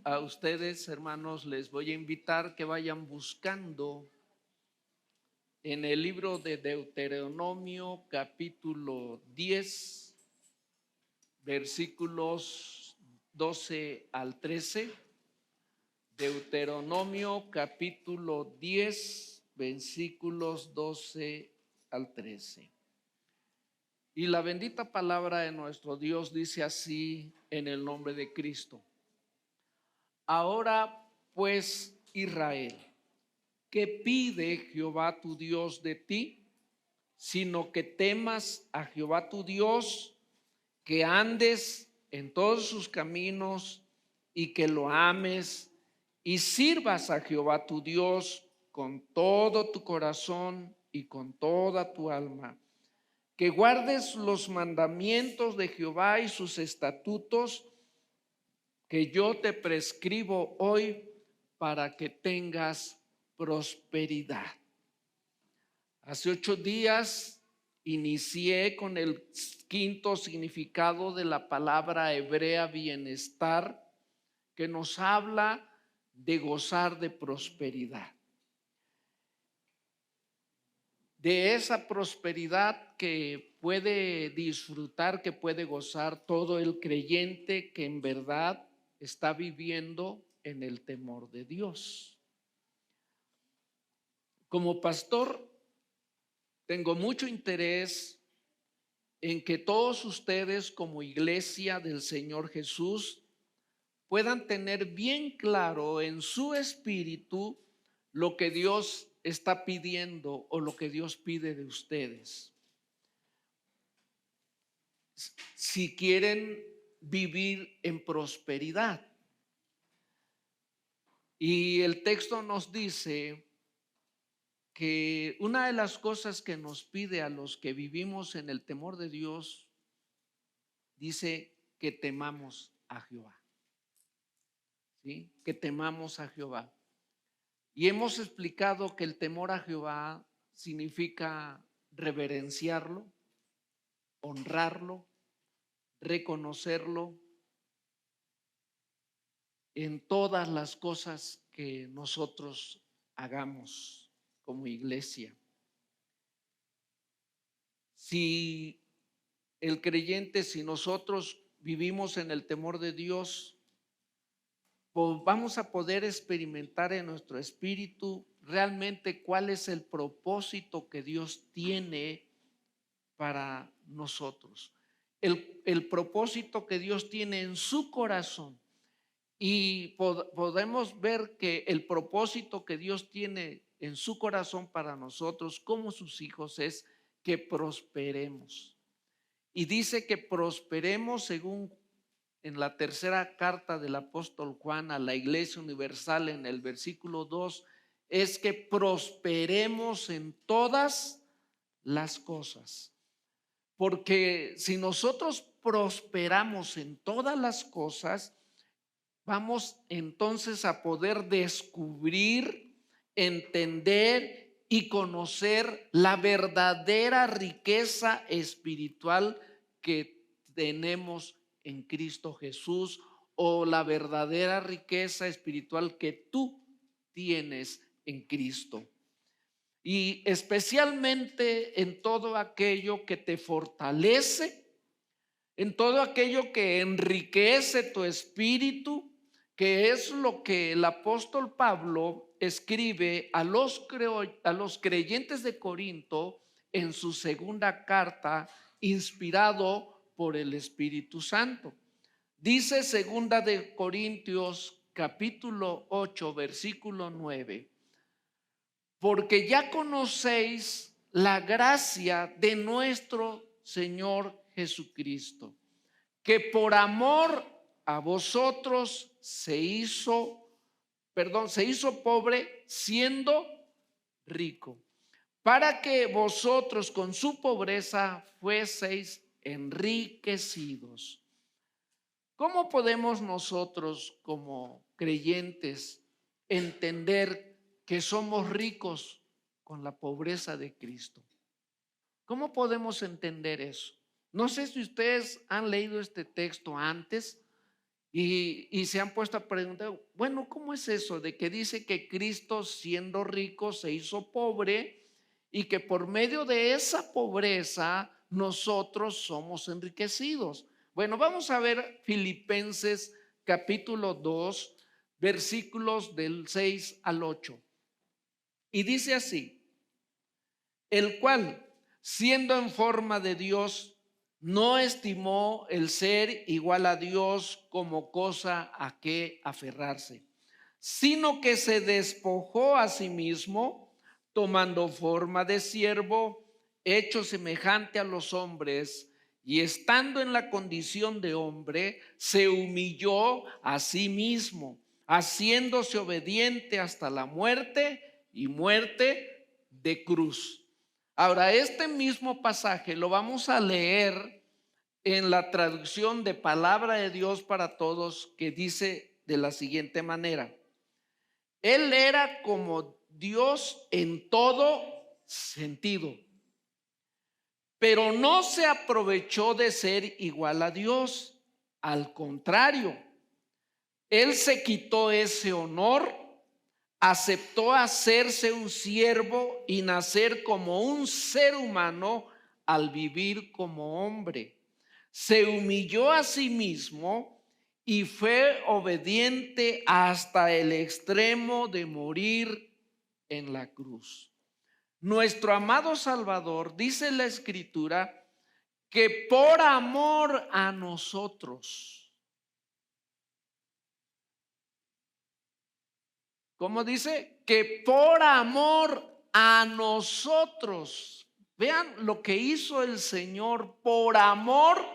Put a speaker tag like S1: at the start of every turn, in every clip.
S1: A ustedes, hermanos, les voy a invitar que vayan buscando en el libro de Deuteronomio, capítulo 10, versículos 12 al 13. Deuteronomio, capítulo 10, versículos 12 al 13. Y la bendita palabra de nuestro Dios dice así en el nombre de Cristo. Ahora pues, Israel, ¿qué pide Jehová tu Dios de ti? Sino que temas a Jehová tu Dios, que andes en todos sus caminos y que lo ames y sirvas a Jehová tu Dios con todo tu corazón y con toda tu alma. Que guardes los mandamientos de Jehová y sus estatutos que yo te prescribo hoy para que tengas prosperidad. Hace 8 días inicié con el quinto significado de la palabra hebrea bienestar, que nos habla de gozar de prosperidad. De esa prosperidad que puede disfrutar, que puede gozar todo el creyente que en verdad está viviendo en el temor de Dios. Como pastor, tengo mucho interés en que todos ustedes como iglesia del Señor Jesús puedan tener bien claro en su espíritu lo que Dios está pidiendo o lo que Dios pide de ustedes. Si quieren vivir en prosperidad. Y el texto nos dice que una de las cosas que nos pide a los que vivimos en el temor de Dios, dice que temamos a Jehová. ¿Sí? Que temamos a Jehová. Y hemos explicado que el temor a Jehová significa reverenciarlo, honrarlo, reconocerlo en todas las cosas que nosotros hagamos como iglesia. Si el creyente, si nosotros vivimos en el temor de Dios, pues vamos a poder experimentar en nuestro espíritu realmente cuál es el propósito que Dios tiene para nosotros. El propósito que Dios tiene en su corazón. Y podemos ver que el propósito que Dios tiene en su corazón para nosotros como sus hijos es que prosperemos. Y dice que prosperemos según en la tercera carta del apóstol Juan a la Iglesia Universal, en el versículo 2, es que prosperemos en todas las cosas. Porque si nosotros prosperamos en todas las cosas, vamos entonces a poder descubrir, entender y conocer la verdadera riqueza espiritual que tenemos en Cristo Jesús, o la verdadera riqueza espiritual que tú tienes en Cristo. Y especialmente en todo aquello que te fortalece, en todo aquello que enriquece tu espíritu, que es lo que el apóstol Pablo escribe a los creyentes de Corinto en su segunda carta, inspirado por el Espíritu Santo. Dice segunda de Corintios capítulo 8 versículo 9: porque ya conocéis la gracia de nuestro Señor Jesucristo, que por amor a vosotros se hizo pobre siendo rico, para que vosotros con su pobreza fueseis enriquecidos. ¿Cómo podemos nosotros como creyentes entender que somos ricos con la pobreza de Cristo? ¿Cómo podemos entender eso? No sé si ustedes han leído este texto antes Y se han puesto a preguntar, bueno, ¿cómo es eso de que dice que Cristo siendo rico se hizo pobre y que por medio de esa pobreza nosotros somos enriquecidos? Bueno, vamos a ver Filipenses capítulo 2, versículos del 6 al 8. Y dice así: el cual, siendo en forma de Dios, no estimó el ser igual a Dios como cosa a que aferrarse, sino que se despojó a sí mismo, tomando forma de siervo, hecho semejante a los hombres, y estando en la condición de hombre, se humilló a sí mismo, haciéndose obediente hasta la muerte y muerte de cruz. Ahora, este mismo pasaje lo vamos a leer en la traducción de Palabra de Dios para Todos, que dice de la siguiente manera: Él era como Dios en todo sentido, pero no se aprovechó de ser igual a Dios. Al contrario, Él se quitó ese honor, aceptó hacerse un siervo y nacer como un ser humano al vivir como hombre. Se humilló a sí mismo y fue obediente hasta el extremo de morir en la cruz. Nuestro amado Salvador, dice la Escritura, que por amor a nosotros, ¿cómo dice? Que por amor a nosotros. Vean lo que hizo el Señor por amor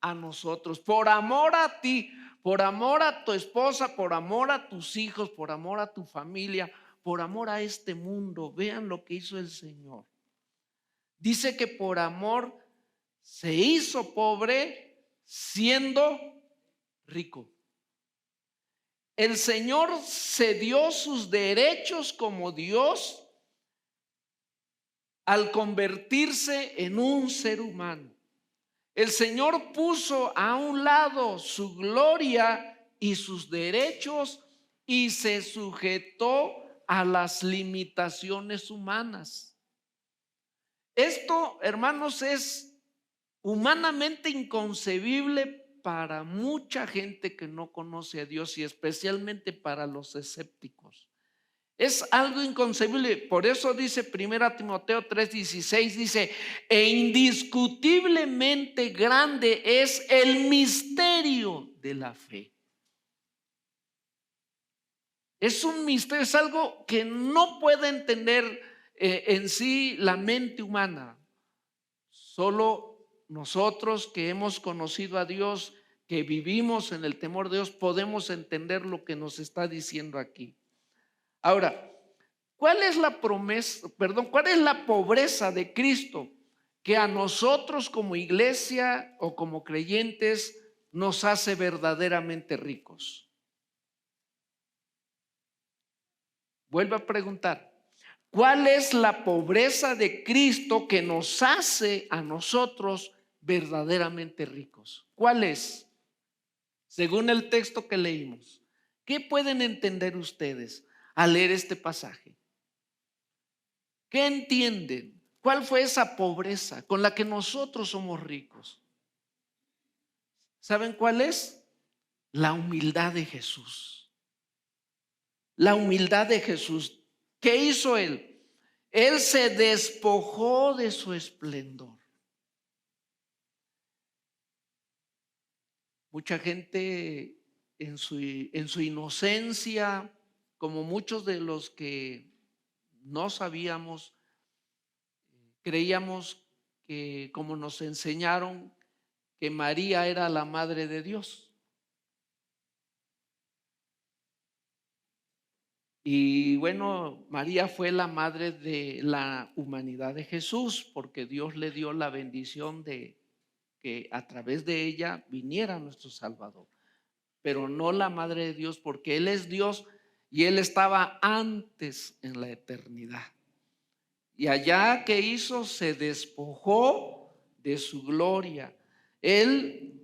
S1: a nosotros, por amor a ti, por amor a tu esposa, por amor a tus hijos, por amor a tu familia, por amor a este mundo. Vean lo que hizo el Señor. Dice que por amor se hizo pobre siendo rico. El Señor cedió sus derechos como Dios al convertirse en un ser humano. El Señor puso a un lado su gloria y sus derechos y se sujetó a las limitaciones humanas. Esto, hermanos, es humanamente inconcebible para mucha gente que no conoce a Dios y especialmente para los escépticos. Es algo inconcebible. Por eso dice 1 Timoteo 3:16, dice: e indiscutiblemente grande es el misterio de la fe. Es un misterio, es algo que no puede entender en sí la mente humana. Solo nosotros que hemos conocido a Dios, que vivimos en el temor de Dios, podemos entender lo que nos está diciendo aquí. Ahora, ¿cuál es la promesa, cuál es la pobreza de Cristo que a nosotros como iglesia o como creyentes nos hace verdaderamente ricos? Vuelvo a preguntar, ¿cuál es la pobreza de Cristo que nos hace a nosotros verdaderamente ricos? ¿Cuál es? Según el texto que leímos, ¿qué pueden entender ustedes al leer este pasaje? ¿Qué entienden? ¿Cuál fue esa pobreza con la que nosotros somos ricos? ¿Saben cuál es? La humildad de Jesús. La humildad de Jesús. ¿Qué hizo Él? Él se despojó de su esplendor. Mucha gente en su inocencia, como muchos de los que no sabíamos, creíamos que, como nos enseñaron, que María era la madre de Dios. Y bueno, María fue la madre de la humanidad de Jesús, porque Dios le dio la bendición de que a través de ella viniera nuestro Salvador, pero no la madre de Dios, porque Él es Dios y Él estaba antes en la eternidad. Y allá que hizo, se despojó de su gloria. Él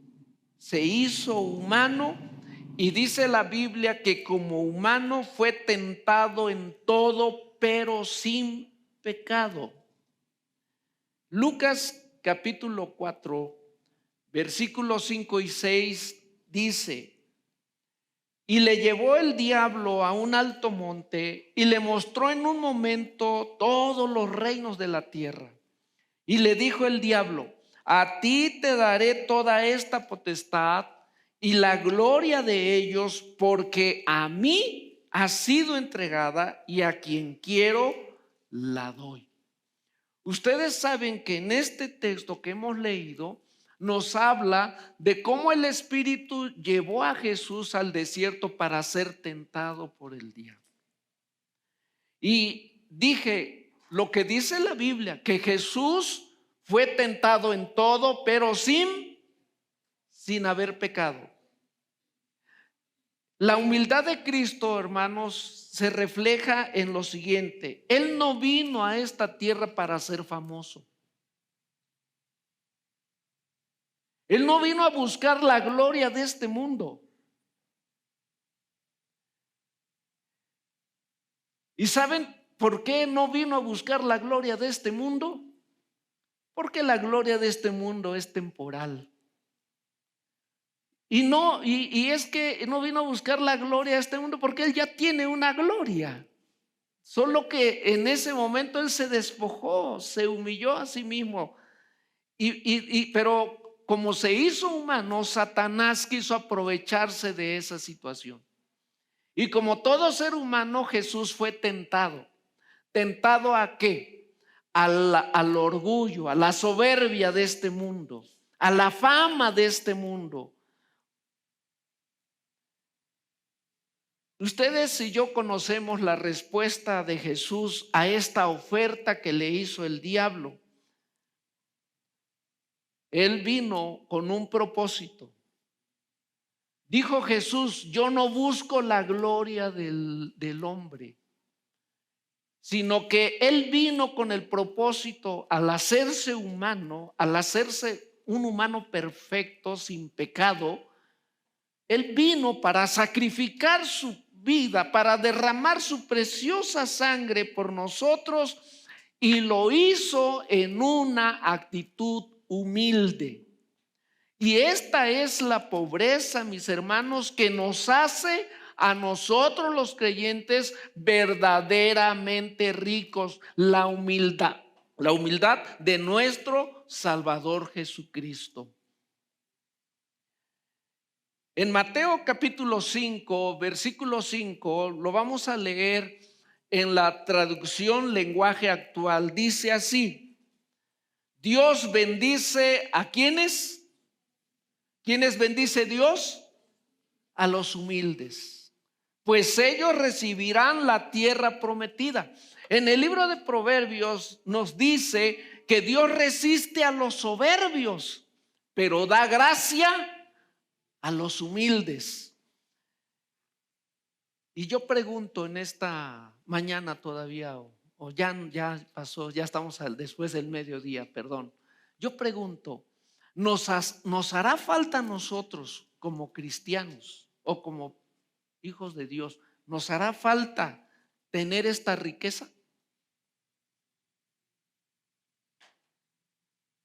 S1: se hizo humano Y dice la Biblia que como humano fue tentado en todo, pero sin pecado. Lucas capítulo 4, versículos 5 y 6 dice: y le llevó el diablo a un alto monte y le mostró en un momento todos los reinos de la tierra. Y le dijo el diablo: a ti te daré toda esta potestad y la gloria de ellos, porque a mí ha sido entregada y a quien quiero la doy. Ustedes saben que en este texto que hemos leído nos habla de cómo el Espíritu llevó a Jesús al desierto para ser tentado por el diablo. Y dije, lo que dice la Biblia, que Jesús fue tentado en todo, pero sin haber pecado. La humildad de Cristo, hermanos, se refleja en lo siguiente: Él no vino a esta tierra para ser famoso. Él no vino a buscar la gloria de este mundo. ¿Y saben por qué no vino a buscar la gloria de este mundo? Porque la gloria de este mundo es temporal. Y es que no vino a buscar la gloria de este mundo porque Él ya tiene una gloria. Solo que en ese momento Él se despojó, se humilló a sí mismo. Pero como se hizo humano, Satanás quiso aprovecharse de esa situación. Y como todo ser humano, Jesús fue tentado. ¿Tentado a qué? Al orgullo, a la soberbia de este mundo, a la fama de este mundo. Ustedes y yo conocemos la respuesta de Jesús a esta oferta que le hizo el diablo. Él vino con un propósito. Dijo Jesús: yo no busco la gloria del hombre, sino que Él vino con el propósito, al hacerse humano, al hacerse un humano perfecto, sin pecado, Él vino para sacrificar su vida, para derramar su preciosa sangre por nosotros, y lo hizo en una actitud humilde. Y esta es la pobreza, mis hermanos, que nos hace a nosotros los creyentes verdaderamente ricos: la humildad de nuestro Salvador Jesucristo. En Mateo capítulo 5, versículo 5, lo vamos a leer en la traducción lenguaje actual. Dice así: Dios bendice ¿a quiénes? ¿Quiénes bendice Dios? A los humildes, pues ellos recibirán la tierra prometida. En el libro de Proverbios nos dice que Dios resiste a los soberbios, pero da gracia a los humildes. Y yo pregunto en esta mañana todavía, o ya pasó, ya estamos después del mediodía, perdón. Yo pregunto, ¿nos hará falta a nosotros como cristianos o como hijos de Dios, nos hará falta tener esta riqueza?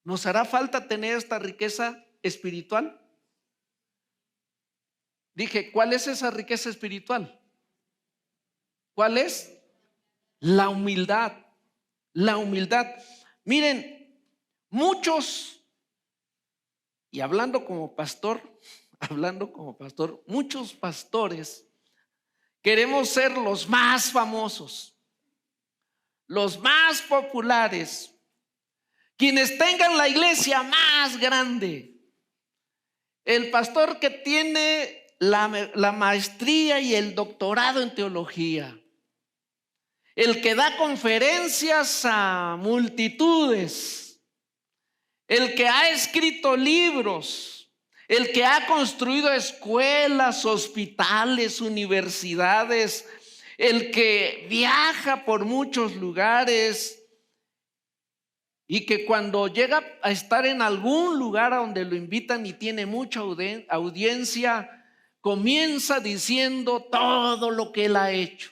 S1: ¿Nos hará falta tener esta riqueza espiritual? Dije, ¿cuál es esa riqueza espiritual? ¿Cuál es? La humildad. La humildad. Miren, muchos, y hablando como pastor, muchos pastores queremos ser los más famosos, los más populares, quienes tengan la iglesia más grande. El pastor que tiene la maestría y el doctorado en teología, el que da conferencias a multitudes, el que ha escrito libros, el que ha construido escuelas, hospitales, universidades, el que viaja por muchos lugares y que cuando llega a estar en algún lugar a donde lo invitan y tiene mucha audiencia, comienza diciendo todo lo que Él ha hecho,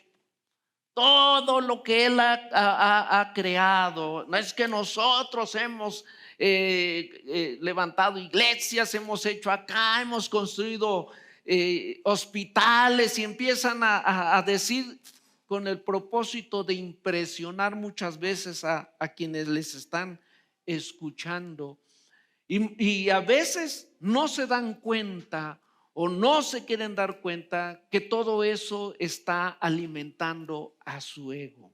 S1: todo lo que Él ha creado. No es que nosotros hemos levantado iglesias, hemos hecho acá, hemos construido hospitales, y empiezan a decir con el propósito de impresionar muchas veces a quienes les están escuchando. Y a veces no se dan cuenta o no se quieren dar cuenta que todo eso está alimentando a su ego.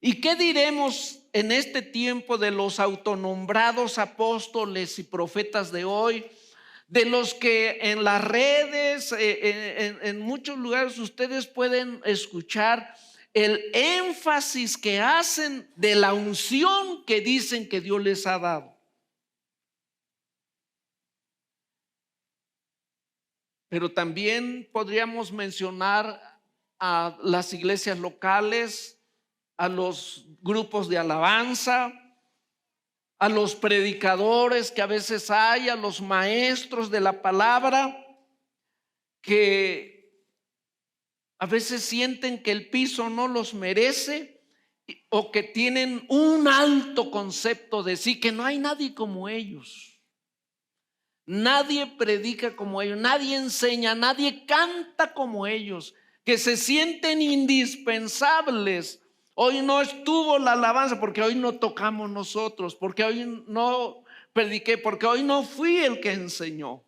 S1: ¿Y qué diremos en este tiempo de los autonombrados apóstoles y profetas de hoy? De los que en las redes, en muchos lugares ustedes pueden escuchar el énfasis que hacen de la unción que dicen que Dios les ha dado. Pero también podríamos mencionar a las iglesias locales, a los grupos de alabanza, a los predicadores que a veces hay, a los maestros de la palabra, que a veces sienten que el piso no los merece, o que tienen un alto concepto de sí, que no hay nadie como ellos. Nadie predica como ellos, nadie enseña, nadie canta como ellos, que se sienten indispensables. Hoy no estuvo la alabanza porque hoy no tocamos nosotros, porque hoy no prediqué, porque hoy no fui el que enseñó.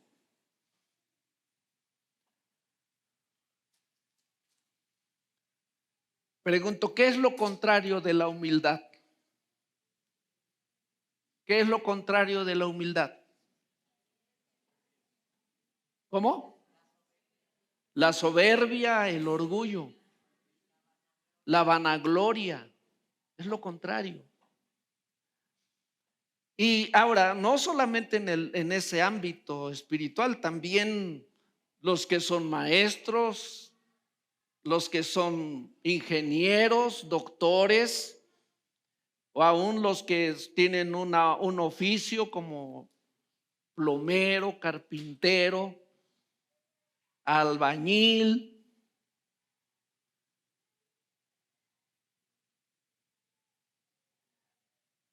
S1: Pregunto, ¿qué es lo contrario de la humildad? ¿Qué es lo contrario de la humildad? ¿Cómo? La soberbia, el orgullo, la vanagloria, es lo contrario. Y ahora, no solamente en ese ámbito espiritual, también los que son maestros, los que son ingenieros, doctores, o aún los que tienen un oficio como plomero, carpintero, albañil.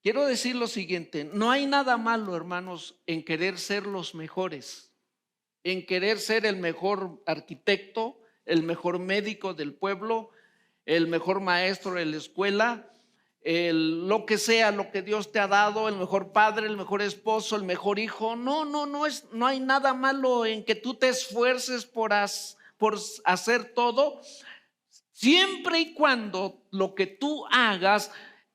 S1: Quiero decir lo siguiente: no hay nada malo, hermanos, en querer ser los mejores, en querer ser el mejor arquitecto, el mejor médico del pueblo, el mejor maestro de la escuela, lo que sea, lo que Dios te ha dado, el mejor padre, el mejor esposo, el mejor hijo. No hay nada malo en que tú te esfuerces por hacer todo, siempre y cuando lo que tú hagas,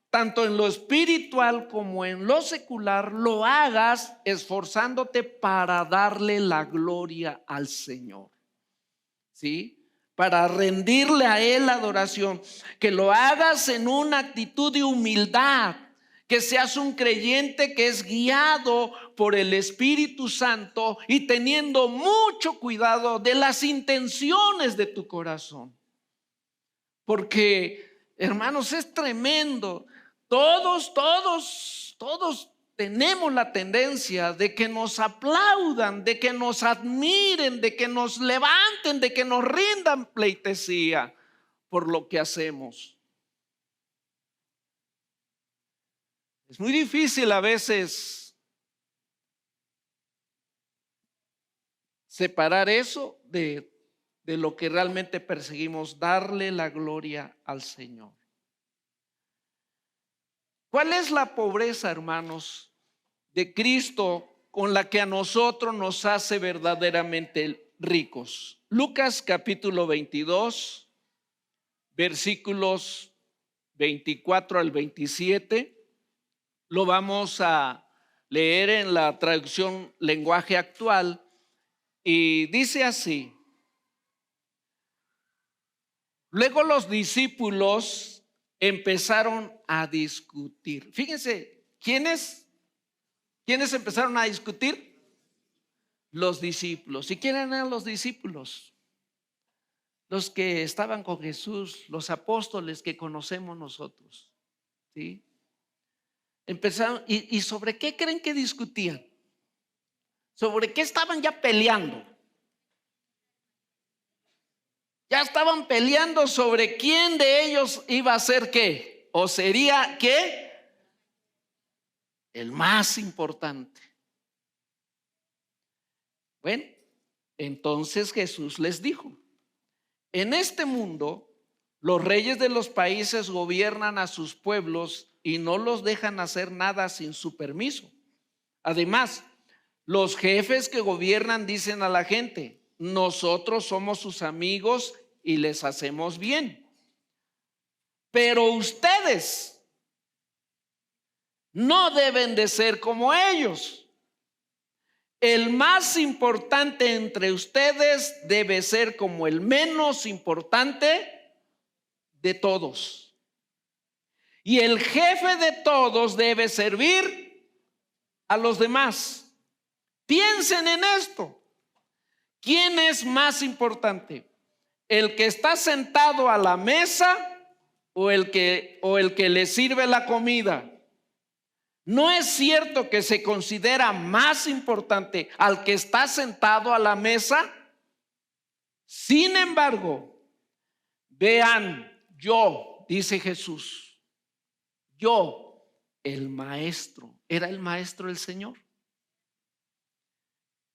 S1: tanto en lo espiritual como en lo secular, lo hagas esforzándote para darle la gloria al Señor, ¿sí? Para rendirle a Él la adoración. Que lo hagas en una actitud de humildad, que seas un creyente que es guiado por el Espíritu Santo y teniendo mucho cuidado de las intenciones de tu corazón. Porque, hermanos, es tremendo. Todos tenemos la tendencia de que nos aplaudan, de que nos admiren, de que nos levanten, de que nos rindan pleitesía por lo que hacemos. Es muy difícil a veces separar eso de lo que realmente perseguimos, darle la gloria al Señor. ¿Cuál es la pobreza, hermanos, de Cristo con la que a nosotros nos hace verdaderamente ricos? Lucas capítulo 22, versículos 24 al 27. Lo vamos a leer en la traducción lenguaje actual y dice así: luego los discípulos empezaron a discutir. Fíjense, ¿quiénes empezaron a discutir? Los discípulos. ¿Y quiénes eran los discípulos? Los que estaban con Jesús, los apóstoles que conocemos nosotros, ¿sí? Empezaron, ¿y sobre qué creen que discutían? ¿Sobre qué estaban ya peleando? Ya estaban peleando sobre quién de ellos iba a ser qué, o sería qué, el más importante. Bueno, entonces Jesús les dijo: en este mundo, los reyes de los países gobiernan a sus pueblos y no los dejan hacer nada sin su permiso. Además, los jefes que gobiernan dicen a la gente: nosotros somos sus amigos y les hacemos bien. Pero ustedes no deben de ser como ellos. El más importante entre ustedes debe ser como el menos importante de todos. Y el jefe de todos debe servir a los demás. Piensen en esto. ¿Quién es más importante? ¿El que está sentado a la mesa o el que le sirve la comida? ¿No es cierto que se considera más importante al que está sentado a la mesa? Sin embargo, vean, yo, dice Jesús, yo, el maestro, era el maestro el Señor.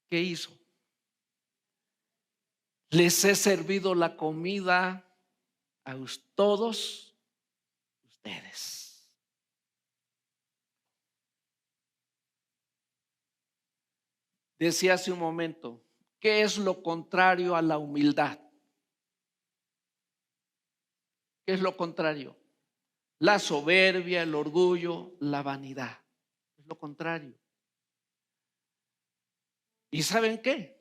S1: ¿Qué hizo? Les he servido la comida a todos ustedes. Decía hace un momento, ¿qué es lo contrario a la humildad? ¿Qué es lo contrario? La soberbia, el orgullo, la vanidad. Es lo contrario. ¿Y saben qué?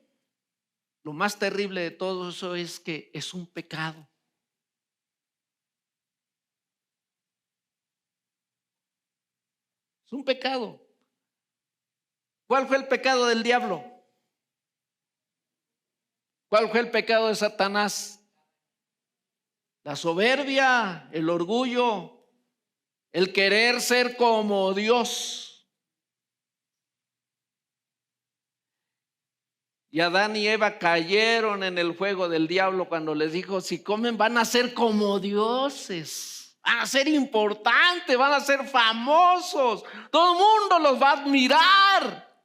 S1: Lo más terrible de todo eso es que es un pecado. Es un pecado. ¿Cuál fue el pecado del diablo? ¿Cuál fue el pecado de Satanás? La soberbia, el orgullo, el querer ser como Dios. Y Adán y Eva cayeron en el juego del diablo cuando les dijo: si comen van a ser como dioses, van a ser importantes, van a ser famosos, todo el mundo los va a admirar.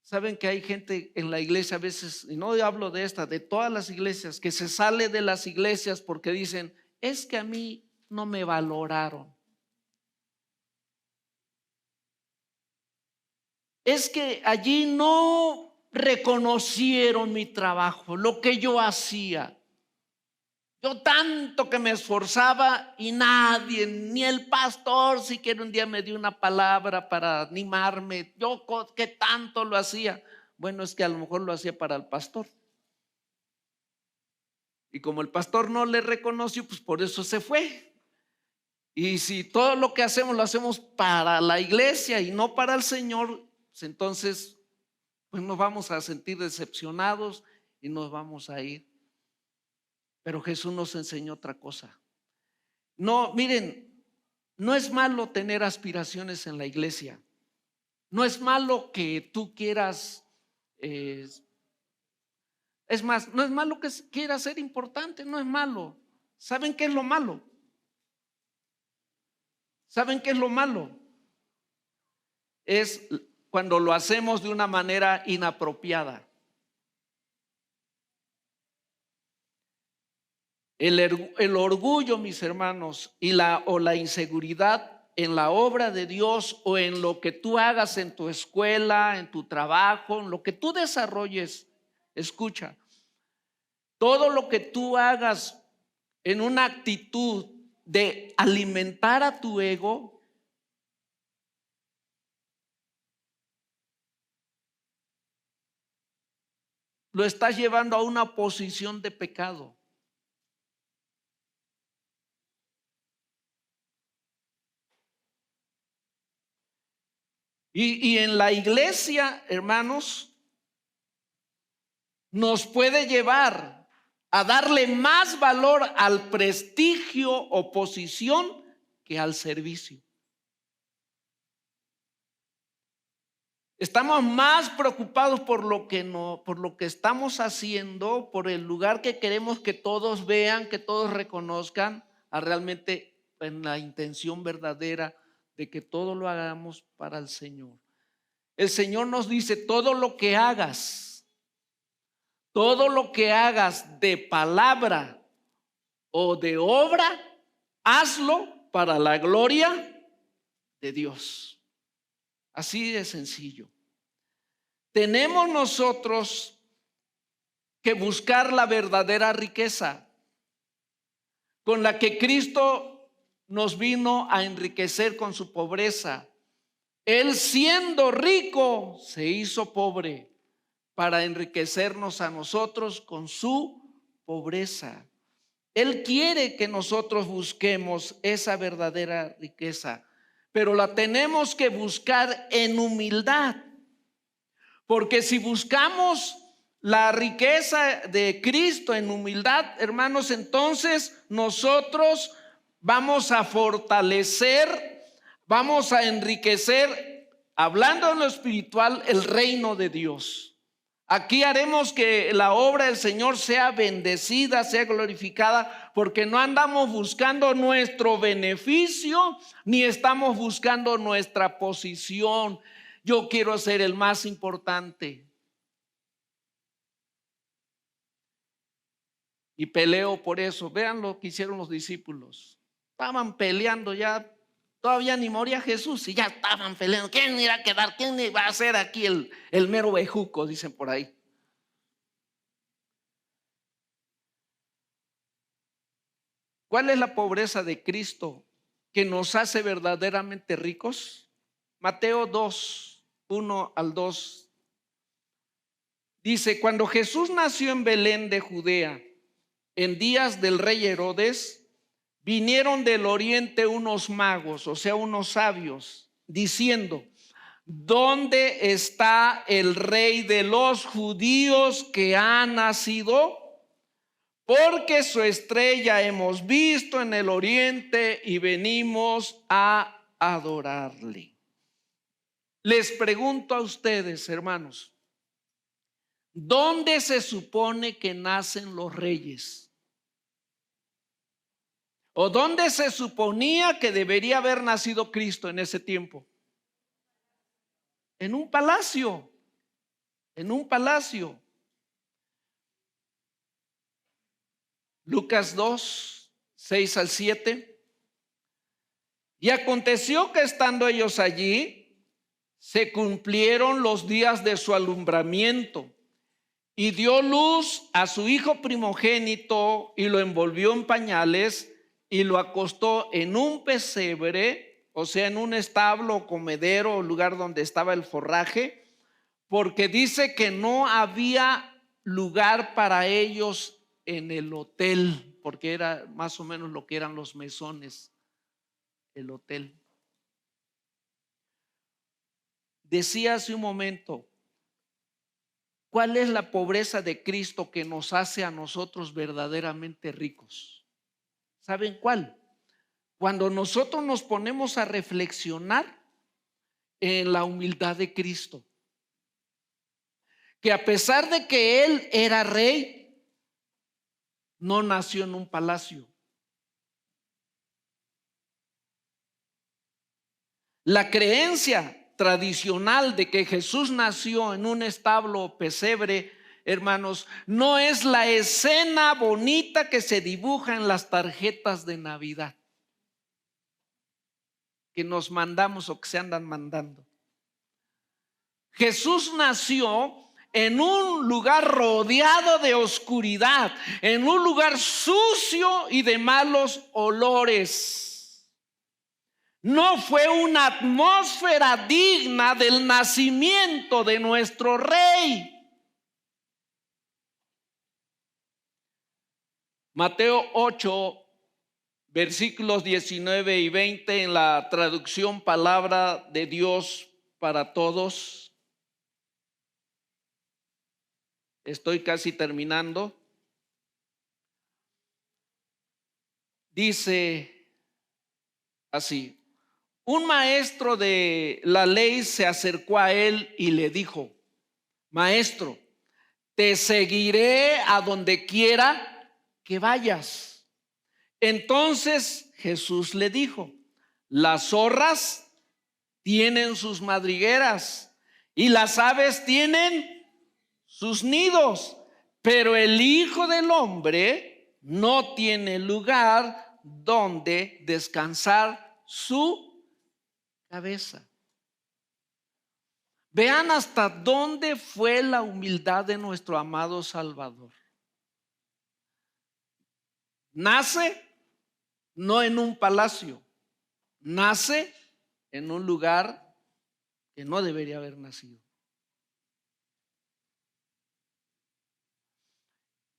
S1: Saben que hay gente en la iglesia a veces, y no hablo de esta, de todas las iglesias, que se sale de las iglesias porque dicen: es que a mí no me valoraron. Es que allí no reconocieron mi trabajo, lo que yo hacía. Yo tanto que me esforzaba y nadie, ni el pastor siquiera un día me dio una palabra para animarme. Yo que tanto lo hacía. Bueno, es que a lo mejor lo hacía para el pastor. Y como el pastor no le reconoció, pues por eso se fue. Y si todo lo que hacemos lo hacemos para la iglesia y no para el Señor, pues entonces pues nos vamos a sentir decepcionados y nos vamos a ir. Pero Jesús nos enseñó otra cosa. No, miren, no es malo tener aspiraciones en la iglesia. No es malo que tú quieras, es más, no es malo que quieras ser importante, no es malo. ¿Saben qué es lo malo? ¿Saben qué es lo malo? Es cuando lo hacemos de una manera inapropiada. El orgullo, mis hermanos, y la inseguridad en la obra de Dios o en lo que tú hagas en tu escuela, en tu trabajo, en lo que tú desarrolles. Escucha, todo lo que tú hagas en una actitud de alimentar a tu ego, lo estás llevando a una posición de pecado. Y en la iglesia, hermanos, nos puede llevar a darle más valor al prestigio o posición que al servicio. Estamos más preocupados por lo que estamos haciendo, por el lugar que queremos que todos vean, que todos reconozcan, a realmente en la intención verdadera de que todo lo hagamos para el Señor. El Señor nos dice: todo lo que hagas de palabra o de obra, hazlo para la gloria de Dios. Así de sencillo. Tenemos nosotros que buscar la verdadera riqueza con la que Cristo nos vino a enriquecer con su pobreza. Él, siendo rico, se hizo pobre para enriquecernos a nosotros con su pobreza. Él quiere que nosotros busquemos esa verdadera riqueza, pero la tenemos que buscar en humildad. Porque si buscamos la riqueza de Cristo en humildad, hermanos, entonces nosotros vamos a fortalecer, vamos a enriquecer, hablando en lo espiritual, el reino de Dios. Aquí haremos que la obra del Señor sea bendecida, sea glorificada, porque no andamos buscando nuestro beneficio, ni estamos buscando nuestra posición. Yo quiero ser el más importante. Y peleo por eso. Vean lo que hicieron los discípulos. Estaban peleando ya. Todavía ni moría Jesús y ya estaban peleando. ¿Quién irá a quedar? ¿Quién va a ser aquí el mero bejuco? Dicen por ahí. ¿Cuál es la pobreza de Cristo que nos hace verdaderamente ricos? Mateo 2, 1 al 2. Dice: cuando Jesús nació en Belén de Judea, en días del rey Herodes, vinieron del oriente unos magos, o sea, unos sabios, diciendo: ¿dónde está el rey de los judíos que ha nacido? Porque su estrella hemos visto en el oriente y venimos a adorarle. Les pregunto a ustedes, hermanos, ¿dónde se supone que nacen los reyes? ¿O dónde se suponía que debería haber nacido Cristo en ese tiempo? En un palacio, en un palacio. Lucas 2, 6 al 7. Y aconteció que estando ellos allí, se cumplieron los días de su alumbramiento, y dio luz a su hijo primogénito, y lo envolvió en pañales, y lo acostó en un pesebre, o sea, en un establo o comedero, o lugar donde estaba el forraje, porque dice que no había lugar para ellos en el hotel, porque era más o menos lo que eran los mesones, el hotel. Decía hace un momento, ¿cuál es la pobreza de Cristo que nos hace a nosotros verdaderamente ricos? ¿Saben cuál? Cuando nosotros nos ponemos a reflexionar en la humildad de Cristo, que a pesar de que Él era rey, no nació en un palacio. La creencia tradicional de que Jesús nació en un establo o pesebre, hermanos, no es la escena bonita que se dibuja en las tarjetas de Navidad que nos mandamos o que se andan mandando. Jesús nació en un lugar rodeado de oscuridad, en un lugar sucio y de malos olores. No fue una atmósfera digna del nacimiento de nuestro rey. Mateo 8, versículos 19 y 20 en la traducción Palabra de Dios para Todos. Estoy casi terminando. Dice así. Un maestro de la ley se acercó a él y le dijo: Maestro, te seguiré a donde quiera que vayas. Entonces Jesús le dijo: las zorras tienen sus madrigueras y las aves tienen sus nidos, pero el Hijo del Hombre no tiene lugar donde descansar su cabeza. Vean hasta dónde fue la humildad de nuestro amado Salvador. Nace no en un palacio, nace en un lugar que no debería haber nacido.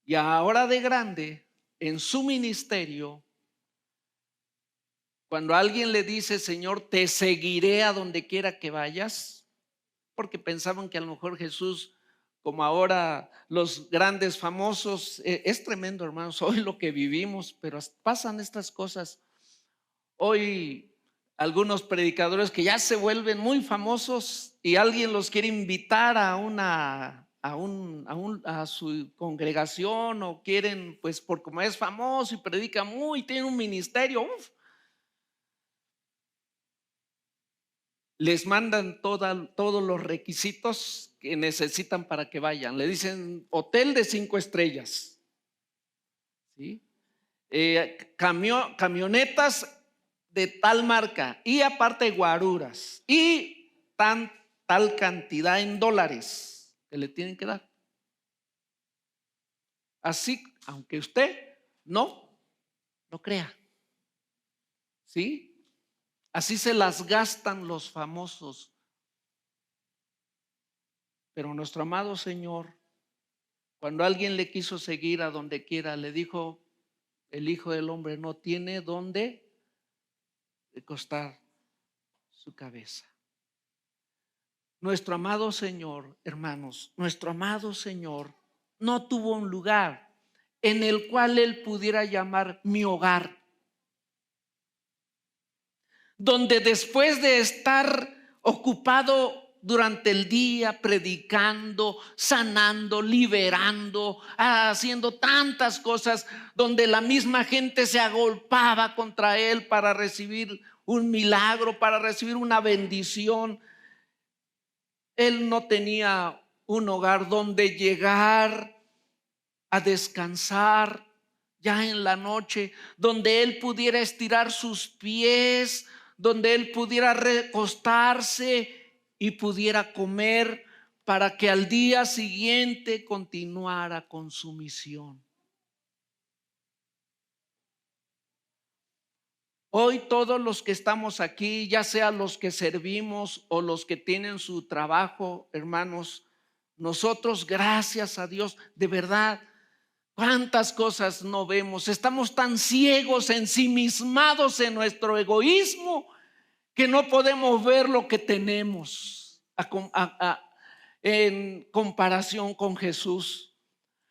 S1: Y ahora de grande, en su ministerio, cuando alguien le dice: Señor, te seguiré a donde quiera que vayas, porque pensaban que a lo mejor Jesús, como ahora los grandes famosos, es tremendo, hermanos, hoy lo que vivimos, pero pasan estas cosas. Hoy algunos predicadores que ya se vuelven muy famosos y alguien los quiere invitar a su congregación, o quieren, pues por como es famoso y predica muy, tiene un ministerio, les mandan todos los requisitos que necesitan para que vayan. Le dicen hotel de 5 estrellas, ¿sí? Camionetas de tal marca, y aparte guaruras, y tal cantidad en dólares que le tienen que dar. Así, aunque usted no crea, ¿sí? Así se las gastan los famosos. Pero nuestro amado Señor, cuando alguien le quiso seguir a donde quiera, le dijo: el Hijo del Hombre no tiene dónde recostar su cabeza. Nuestro amado Señor, hermanos, nuestro amado Señor no tuvo un lugar en el cual Él pudiera llamar mi hogar, donde después de estar ocupado durante el día predicando, sanando, liberando, haciendo tantas cosas, donde la misma gente se agolpaba contra él para recibir un milagro, para recibir una bendición, él no tenía un hogar donde llegar a descansar ya en la noche, donde él pudiera estirar sus pies, donde él pudiera recostarse y pudiera comer, para que al día siguiente continuara con su misión. Hoy todos los que estamos aquí, ya sea los que servimos o los que tienen su trabajo, hermanos, nosotros, gracias a Dios, de verdad, cuántas cosas no vemos. Estamos tan ciegos, ensimismados en nuestro egoísmo, que no podemos ver lo que tenemos en comparación con Jesús.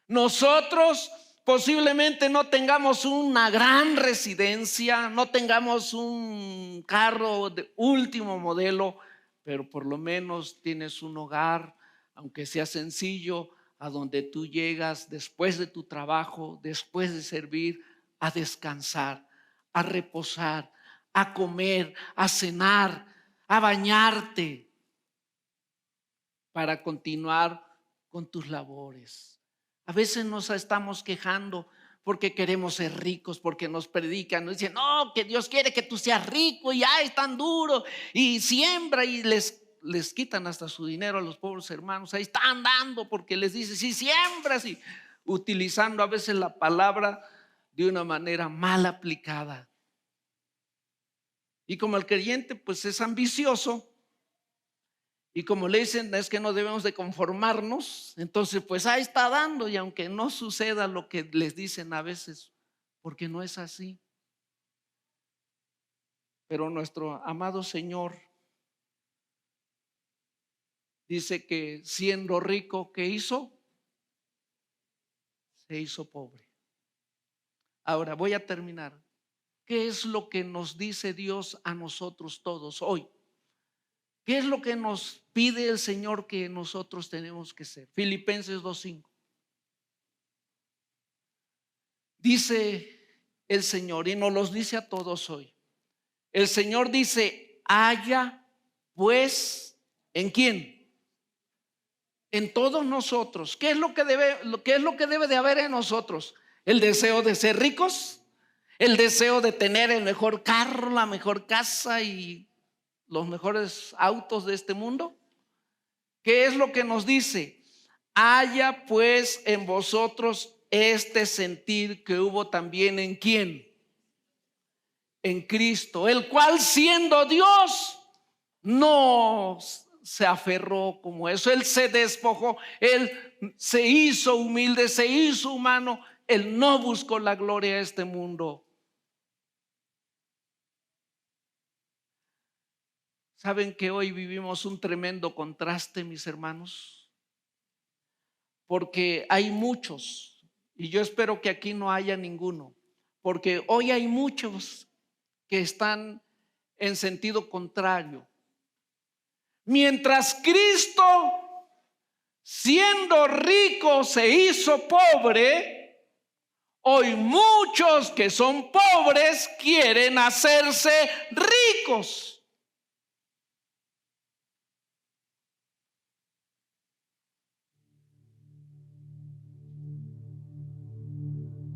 S1: Nosotros posiblemente no tengamos una gran residencia, no tengamos un carro de último modelo, pero por lo menos tienes un hogar, aunque sea sencillo, a donde tú llegas después de tu trabajo, después de servir, a descansar, a reposar, a comer, a cenar, a bañarte, para continuar con tus labores. A veces nos estamos quejando porque queremos ser ricos, porque nos predican, nos dicen: no, que Dios quiere que tú seas rico y es tan duro, y siembra, y les quitan hasta su dinero a los pobres hermanos. Ahí están dando porque les dice: si siembras, y utilizando a veces la palabra de una manera mal aplicada. Y como el creyente pues es ambicioso, y como le dicen, es que no debemos de conformarnos, entonces pues ahí está dando, y aunque no suceda lo que les dicen a veces, porque no es así. Pero nuestro amado Señor dice que siendo rico, ¿qué hizo? Se hizo pobre. Ahora voy a terminar. ¿qué es lo que nos dice Dios a nosotros todos hoy? ¿Qué es lo que nos pide el Señor que nosotros tenemos que ser? Filipenses 2:5. Dice el Señor, y nos los dice a todos hoy. El Señor dice: haya pues, ¿en quién? En todos nosotros. ¿Qué es lo que debe de haber en nosotros? El deseo de ser ricos, el deseo de tener el mejor carro, la mejor casa y los mejores autos de este mundo. ¿Qué es lo que nos dice? Haya pues en vosotros este sentir que hubo también en ¿quién? En Cristo, el cual siendo Dios no se aferró como eso. Él se despojó, Él se hizo humilde, se hizo humano. Él no buscó la gloria de este mundo. ¿Saben que hoy vivimos un tremendo contraste, mis hermanos? Porque hay muchos, y yo espero que aquí no haya ninguno, porque hoy hay muchos que están en sentido contrario. Mientras Cristo, siendo rico, se hizo pobre, hoy muchos que son pobres quieren hacerse ricos.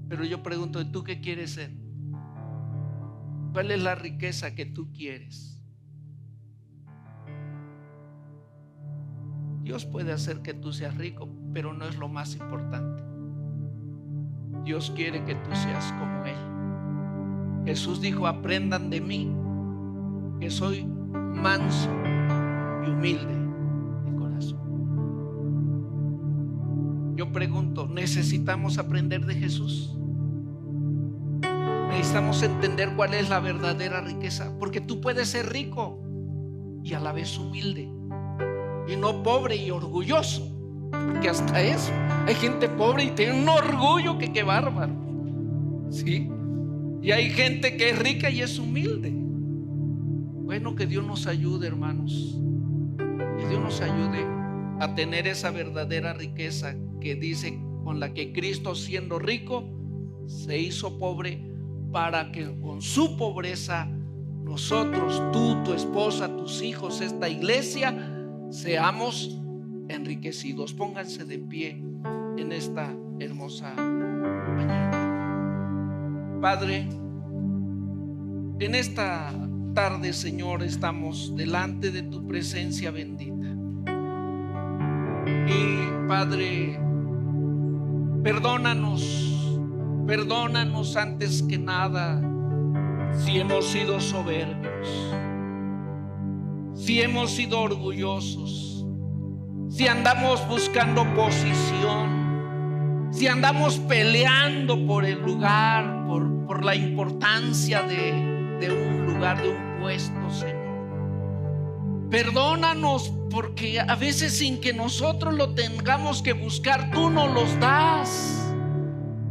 S1: Pero yo pregunto, ¿tú qué quieres ser? ¿Cuál es la riqueza que tú quieres? Dios puede hacer que tú seas rico, pero no es lo más importante. Dios quiere que tú seas como Él. Jesús dijo: aprendan de mí, que soy manso y humilde de corazón. Yo pregunto, ¿necesitamos aprender de Jesús? Necesitamos entender cuál es la verdadera riqueza, porque tú puedes ser rico y a la vez humilde, y no pobre y orgulloso, porque hasta eso hay gente pobre y tiene un orgullo que qué bárbaro, ¿sí? Y hay gente que es rica y es humilde. Bueno, que Dios nos ayude, hermanos, que Dios nos ayude a tener esa verdadera riqueza que dice, con la que Cristo, siendo rico, se hizo pobre, para que con su pobreza nosotros, tú, tu esposa, tus hijos, esta iglesia, seamos enriquecidos. Pónganse de pie en esta hermosa mañana. Padre, en esta tarde, Señor, estamos delante de tu presencia bendita. Y Padre, perdónanos antes que nada si hemos sido soberbios, si hemos sido orgullosos, si andamos buscando posición, si andamos peleando por el lugar, por la importancia de un lugar, de un puesto, Señor. Perdónanos, porque a veces sin que nosotros lo tengamos que buscar, tú nos los das.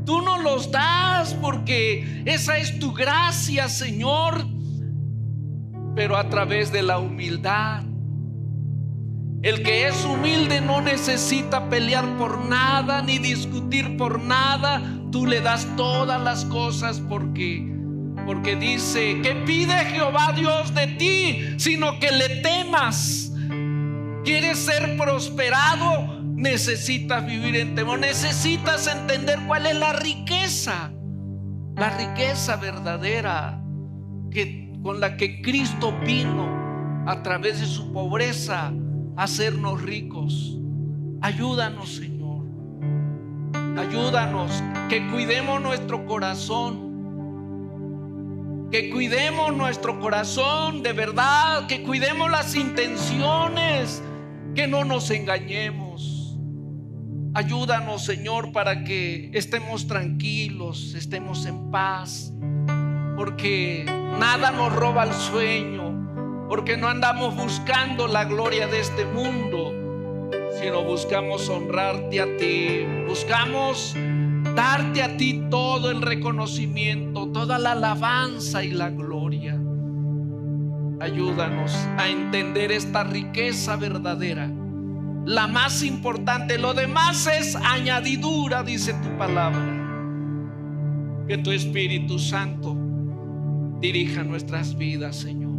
S1: Tú nos los das porque esa es tu gracia, Señor. Pero a través de la humildad. El que es humilde no necesita pelear por nada ni discutir por nada. Tú le das todas las cosas porque dice: ¿qué pide Jehová Dios de ti? Sino que le temas. ¿Quieres ser prosperado? Necesitas vivir en temor. Necesitas entender cuál es la riqueza verdadera con la que Cristo vino a través de su pobreza a hacernos ricos. Ayúdanos, Señor. Ayúdanos, que cuidemos nuestro corazón. Que cuidemos nuestro corazón de verdad, que cuidemos las intenciones, que no nos engañemos. Ayúdanos, Señor, para que estemos tranquilos, estemos en paz, porque nada nos roba el sueño, porque no andamos buscando la gloria de este mundo, sino buscamos honrarte a ti, buscamos darte a ti todo el reconocimiento, toda la alabanza y la gloria. Ayúdanos a entender esta riqueza verdadera, la más importante. Lo demás es añadidura, dice tu palabra. Que tu Espíritu Santo dirija nuestras vidas, Señor.